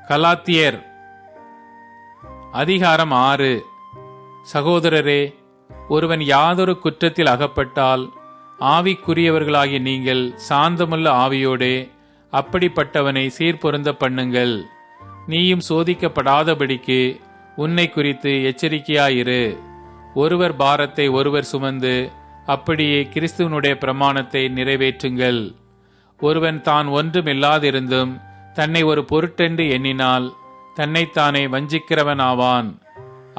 கலாத்தியர் அதிகாரம் 6. சகோதரரே, ஒருவன் யாதொரு குற்றத்தில் அகப்பட்டால் ஆவிக்குரியவர்களாகிய நீங்கள் சாந்தமுள்ள ஆவியோடே அப்படிப்பட்டவனை சீர்பொருந்த பண்ணுங்கள். நீயும் சோதிக்கப்படாதபடிக்கு உன்னை குறித்து எச்சரிக்கையாயிரு. ஒருவர் பாரத்தை ஒருவர் சுமந்து அப்படியே கிறிஸ்துவனுடைய பிரமாணத்தை நிறைவேற்றுங்கள். ஒருவன் தான் ஒன்றுமில்லாதிருந்தும் தன்னை ஒரு பொருட்டென்று எண்ணினால் தன்னைத்தானே வஞ்சிக்கிறவன் ஆவான்.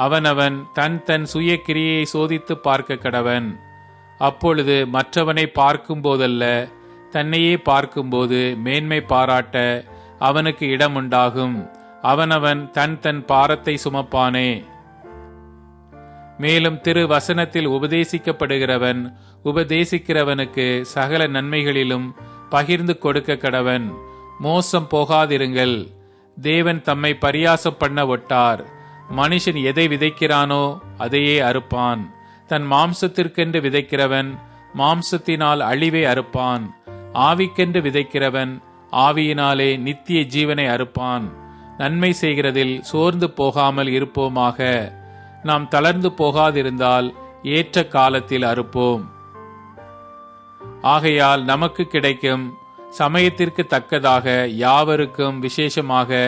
அவனவன் தன் சுய கிரியையை சோதித்து பார்க்க கடவன். அப்பொழுது மற்றவனை பார்க்கும் போதல்ல, தன்னையே பார்க்கும்போது மேன்மை பாராட்ட அவனுக்கு இடம் உண்டாகும். அவனவன் தன் பாரத்தை சுமப்பானே. மேலும் திரு வசனத்தில் உபதேசிக்கப்படுகிறவன் உபதேசிக்கிறவனுக்கு சகல நன்மைகளிலும் பகிர்ந்து கொடுக்க கடவன். மோசம் போகாதிருங்கள். தேவன் தம்மை பரியாசம் பண்ண ஒட்டார். மனுஷன் எதை விதைக்கிறானோ அதையே அறுப்பான். தன் மாம்சத்திற்கென்று விதைக்கிறவன் மாம்சத்தினால் அழிவை அறுப்பான். ஆவிக்கென்று விதைக்கிறவன் ஆவியினாலே நித்திய ஜீவனை அறுப்பான். நன்மை செய்கிறதில் சோர்ந்து போகாமல் இருப்போமாக. நாம் தளர்ந்து போகாதிருந்தால் ஏற்ற காலத்தில் அறுப்போம். ஆகையால் நமக்கு கிடைக்கும் சமயத்திற்கு தக்கதாக யாவருக்கும், விசேஷமாக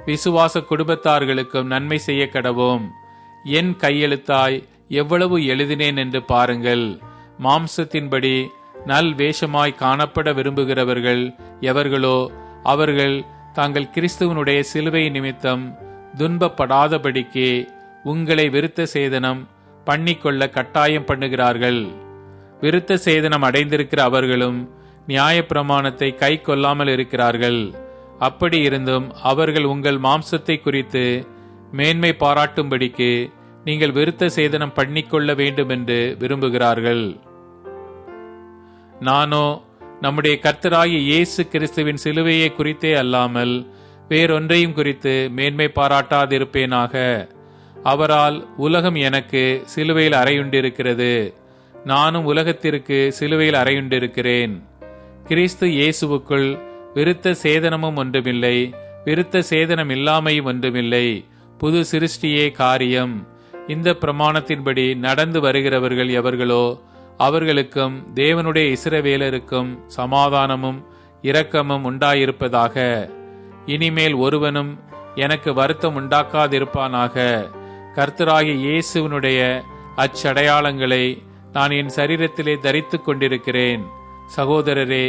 விசுவாச குடும்பத்தார்களுக்கும் நன்மை செய்ய கடவோம். என் கையெழுத்தாய் எவ்வளவு எழுதினேன் என்று பாருங்கள். மாம்சத்தின்படி நல் வேஷமாய் காணப்பட விரும்புகிறவர்கள் எவர்களோ அவர்கள் தாங்கள் கிறிஸ்துவனுடைய சிலுவை நிமித்தம் துன்பப்படாதபடிக்கு உங்களை விருத்த சேதனம் பண்ணிக்கொள்ள கட்டாயம் பண்ணுகிறார்கள். விருத்த சேதனம் அடைந்திருக்கிற அவர்களும் நியாயப்பிரமாணத்தை கை கொள்ளாமல் இருக்கிறார்கள். அப்படி இருந்தும் அவர்கள் உங்கள் மாம்சத்தை குறித்து மேன்மை பாராட்டும்படிக்கு நீங்கள் விருத்த சேதனம் பண்ணிக்கொள்ள வேண்டும் என்று விரும்புகிறார்கள். நானோ நம்முடைய கர்த்தராகிய இயேசு கிறிஸ்துவின் சிலுவையை குறித்தே அல்லாமல் வேறொன்றையும் குறித்து மேன்மை பாராட்டாதிருப்பேனாக. அவரால் உலகம் எனக்கு சிலுவையில் அறையுண்டிருக்கிறது. நானும் உலகத்திற்கு சிலுவையில் அறையுண்டிருக்கிறேன். கிறிஸ்து இயேசுவுக்குள் விருத்த சேதனமும் ஒன்றுமில்லை, விருத்த சேதனம் இல்லாமையும் ஒன்றுமில்லை. புது சிருஷ்டியே காரியம். இந்த பிரமாணத்தின்படி நடந்து வருகிறவர்கள் எவர்களோ அவர்களுக்கும் தேவனுடைய இஸ்ரவேலருக்கும் சமாதானமும் இரக்கமும் உண்டாயிருப்பதாக. இனிமேல் ஒருவனும் எனக்கு வருத்தம் உண்டாக்காதிருப்பானாக. கர்த்தராகிய இயேசுவினுடைய அச்சடையாளங்களை நான் என் சரீரத்திலே தரித்துக் கொண்டிருக்கிறேன். சகோதரரே,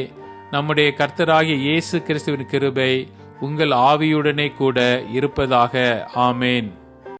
நம்முடைய கர்த்தராகிய இயேசு கிறிஸ்துவின் கிருபை உங்கள் ஆவியுடனே கூட இருப்பதாக. ஆமேன்.